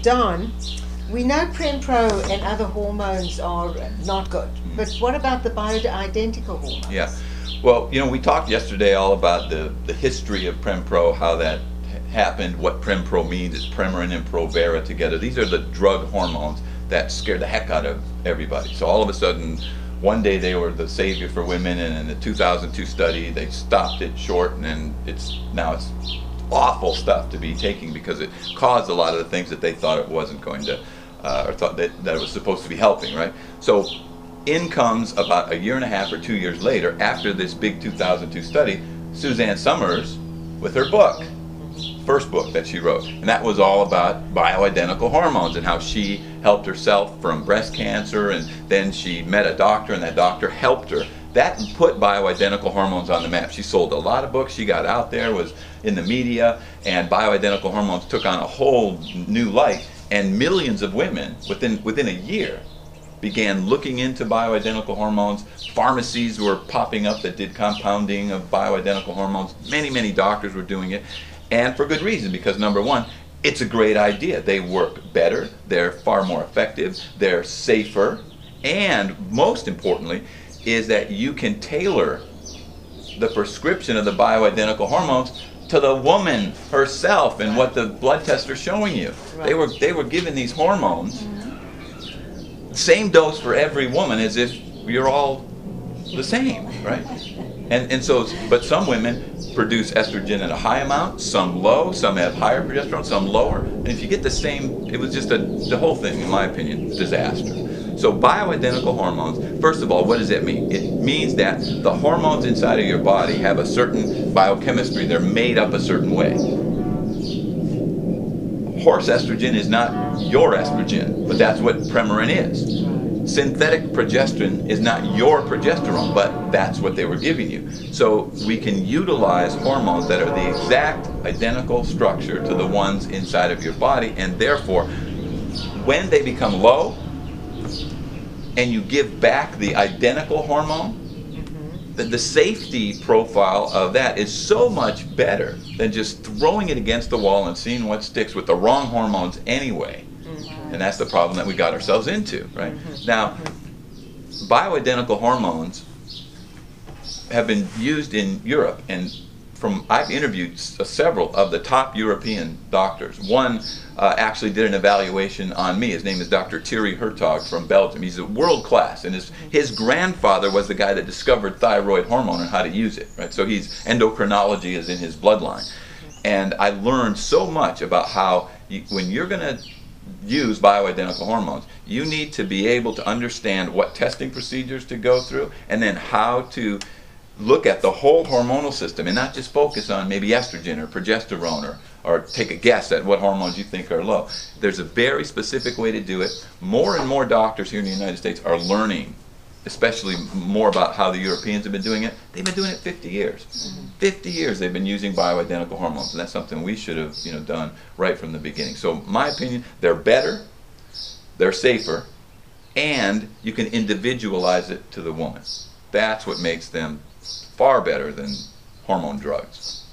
Don, we know Prempro and other hormones are not good, but what about the bioidentical hormones? Yeah. Well, you know, we talked yesterday all about the history of Prempro, how that happened, what Prempro means. It's Premarin and Provera together. These are the drug hormones that scared the heck out of everybody. So all of a sudden, one day they were the savior for women, and in the 2002 study, they stopped it short, and now it's awful stuff to be taking because it caused a lot of the things that they thought it wasn't going to, or thought that it was supposed to be helping, right? So in comes about a year and a half or 2 years later, after this big 2002 study, Suzanne Summers with her book, first book that she wrote, and that was all about bioidentical hormones and how she helped herself from breast cancer, and then she met a doctor, and that doctor helped her. That put bioidentical hormones on the map. She sold a lot of books, she got out there, was in the media, and bioidentical hormones took on a whole new light, and millions of women within a year began looking into bioidentical hormones. Pharmacies were popping up that did compounding of bioidentical hormones. Many doctors were doing it, and for good reason, because number one, it's a great idea. They work better, they're far more effective, they're safer, and most importantly is that you can tailor the prescription of the bioidentical hormones to the woman herself and what the blood tests are showing you. Right. They were given these hormones, same dose for every woman, as if you're all the same, right? And so, but some women produce estrogen in a high amount, some low, some have higher progesterone, some lower. And if you get the same, it was just the whole thing, in my opinion, disaster. So bioidentical hormones, first of all, what does that mean? It means that the hormones inside of your body have a certain biochemistry. They're made up a certain way. Horse estrogen is not your estrogen, but that's what Premarin is. Synthetic progesterone is not your progesterone, but that's what they were giving you. So we can utilize hormones that are the exact identical structure to the ones inside of your body, and therefore, when they become low, and you give back the identical hormone, the safety profile of that is so much better than just throwing it against the wall and seeing what sticks with the wrong hormones anyway. And that's the problem that we got ourselves into, right? Now, bioidentical hormones have been used in Europe, and I've interviewed several of the top European doctors. One actually did an evaluation on me. His name is Dr. Thierry Hertog from Belgium. He's a world class, and his grandfather was the guy that discovered thyroid hormone and how to use it, right? So endocrinology is in his bloodline. And I learned so much about how when you're going to use bioidentical hormones, you need to be able to understand what testing procedures to go through, and then how to look at the whole hormonal system and not just focus on maybe estrogen or progesterone or take a guess at what hormones you think are low. There's a very specific way to do it. More and more doctors here in the United States are learning, especially more about how the Europeans have been doing it. They've been doing it 50 years. 50 years they've been using bioidentical hormones, and that's something we should have done right from the beginning. So my opinion, they're better, they're safer, and you can individualize it to the woman. That's what makes them far better than hormone drugs.